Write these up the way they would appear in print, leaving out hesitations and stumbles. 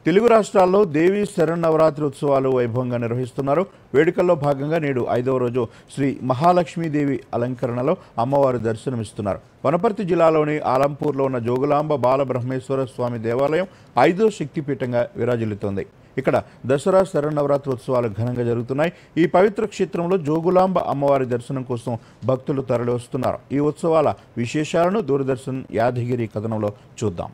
తెలుగు రాష్ట్రాల్లో దేవి శరన్నవరాత్రి ఉత్సవాలు వైభవంగా నిర్వహిస్తున్నారు. వేడుకల్లో భాగంగా నేడు 5వ రోజు శ్రీ మహాలక్ష్మీదేవి అలంకరణలో అమ్మవారు దర్శనమిస్తున్నారు. వనపర్తి జిల్లాలోని ఆలంపూర్లో ఉన్న జోగులాంబ బాలబ్రహ్మేశ్వర స్వామి దేవాలయం 5వ శక్తిపీఠంగా విరాజిల్లుతోంది. ఇక్కడ దసరా శరన్నవరాత్రి ఉత్సవాలు ఘనంగా జరుగుతున్నాయి. ఈ పవిత్ర క్షేత్రంలో జోగులాంబ అమ్మవారి దర్శనం కోసం భక్తులు తరలివస్తున్నారు. ఈ ఉత్సవాల విశేషాలను దూరదర్శన్ యాదగిరి కథనంలో చూద్దాం.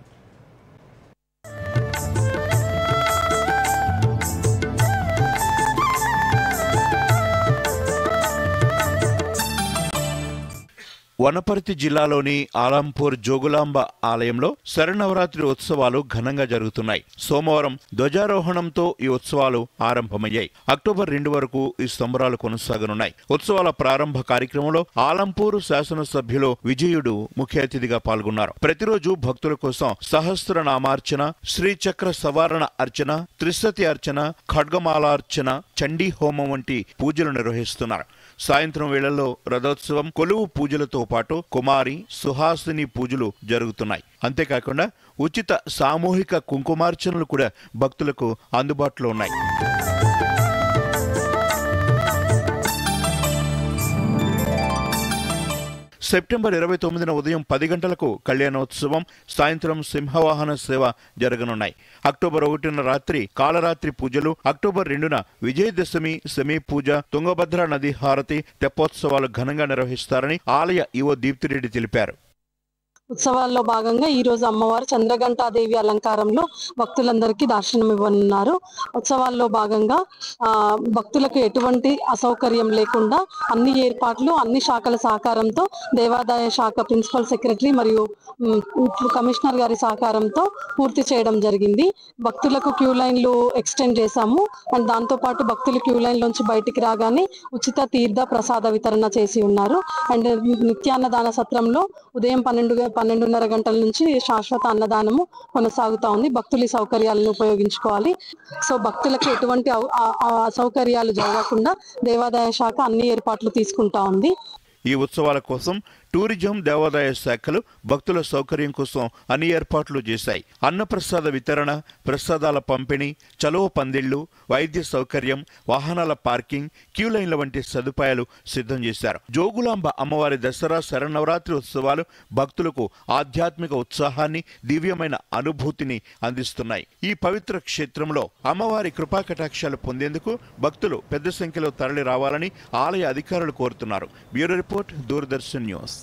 వనపర్తి జిల్లాలోని ఆలంపూర్ జోగులాంబ ఆలయంలో శరన్నవరాత్రి ఉత్సవాలు ఘనంగా జరుగుతున్నాయి. సోమవారం ధ్వజారోహణంతో ఈ ఉత్సవాలు ఆరంభమయ్యాయి. అక్టోబర్ 2 వరకు ఈ సంబరాలు కొనసాగనున్నాయి. ఉత్సవాల ప్రారంభ కార్యక్రమంలో ఆలంపూర్ శాసనసభ్యులు విజయుడు ముఖ్య అతిథిగా పాల్గొన్నారు. ప్రతిరోజు భక్తుల కోసం సహస్రనామార్చన, శ్రీచక్ర సవారణ అర్చన, త్రిశతి అర్చన, ఖడ్గమాలార్చన, చండీ హోమం వంటి పూజలు నిర్వహిస్తున్నారు. సాయంత్రం వేళల్లో రథోత్సవం, కొలువు పూజలతో పాటు కుమారి, సుహాసిని పూజలు జరుగుతున్నాయి. అంతేకాకుండా ఉచిత సామూహిక కుంకుమార్చనలు కూడా భక్తులకు అందుబాటులో ఉన్నాయి. సెప్టెంబర్ 29న ఉదయం 10 గంటలకు కళ్యాణోత్సవం, సాయంత్రం సింహవాహన సేవ జరగనున్నాయి. అక్టోబర్ 1న రాత్రి కాలరాత్రి పూజలు, అక్టోబర్ 2న విజయదశమి సెమీ పూజ, తుంగభద్ర నది హారతి, తెప్పోత్సవాలు ఘనంగా నిర్వహిస్తారని ఆలయ ఈవో దీప్తిరెడ్డి తెలిపారు. ఉత్సవాల్లో భాగంగా ఈ రోజు అమ్మవారు చంద్రఘంటాదేవి అలంకారంలో భక్తులందరికీ దర్శనం ఇవ్వనున్నారు. ఉత్సవాల్లో భాగంగా భక్తులకు ఎటువంటి అసౌకర్యం లేకుండా అన్ని ఏర్పాట్లు అన్ని శాఖల సహకారంతో దేవాదాయ శాఖ ప్రిన్సిపల్ సెక్రటరీ మరియు కమిషనర్ గారి సహకారంతో పూర్తి చేయడం జరిగింది. భక్తులకు క్యూ లైన్లు ఎక్స్టెండ్ చేశాము. అండ్ దాంతో పాటు భక్తులు క్యూ లైన్ నుంచి బయటికి రాగానే ఉచిత తీర్థ ప్రసాద వితరణ చేసి ఉన్నారు. అండ్ నిత్యాన్నదాన సత్రంలో ఉదయం 12:30 గంటల నుంచి శాశ్వత అన్నదానము కొనసాగుతా ఉంది. భక్తుల సౌకర్యాలను ఉపయోగించుకోవాలి. సో భక్తులకు ఎటువంటి అసౌకర్యాలు జరగకుండా దేవాదాయ శాఖ అన్ని ఏర్పాట్లు తీసుకుంటా ఉంది. ఈ ఉత్సవాల కోసం టూరిజం, దేవాదాయ శాఖలు భక్తుల సౌకర్యం కోసం అన్ని ఏర్పాట్లు చేశాయి. అన్నప్రసాద వితరణ, ప్రసాదాల పంపిణీ, చలువ పందిళ్లు, వైద్య సౌకర్యం, వాహనాల పార్కింగ్, క్యూ లైన్ల వంటి సదుపాయాలు సిద్ధం చేశారు. జోగులాంబ అమ్మవారి దసరా శరన్నవరాత్రి ఉత్సవాలు భక్తులకు ఆధ్యాత్మిక ఉత్సాహాన్ని, దివ్యమైన అనుభూతిని అందిస్తున్నాయి. ఈ పవిత్ర క్షేత్రంలో అమ్మవారి కృపా కటాక్షాలు పొందేందుకు భక్తులు పెద్ద సంఖ్యలో తరలి రావాలని ఆలయ అధికారులు కోరుతున్నారు. Bureau report, Doordarshan news.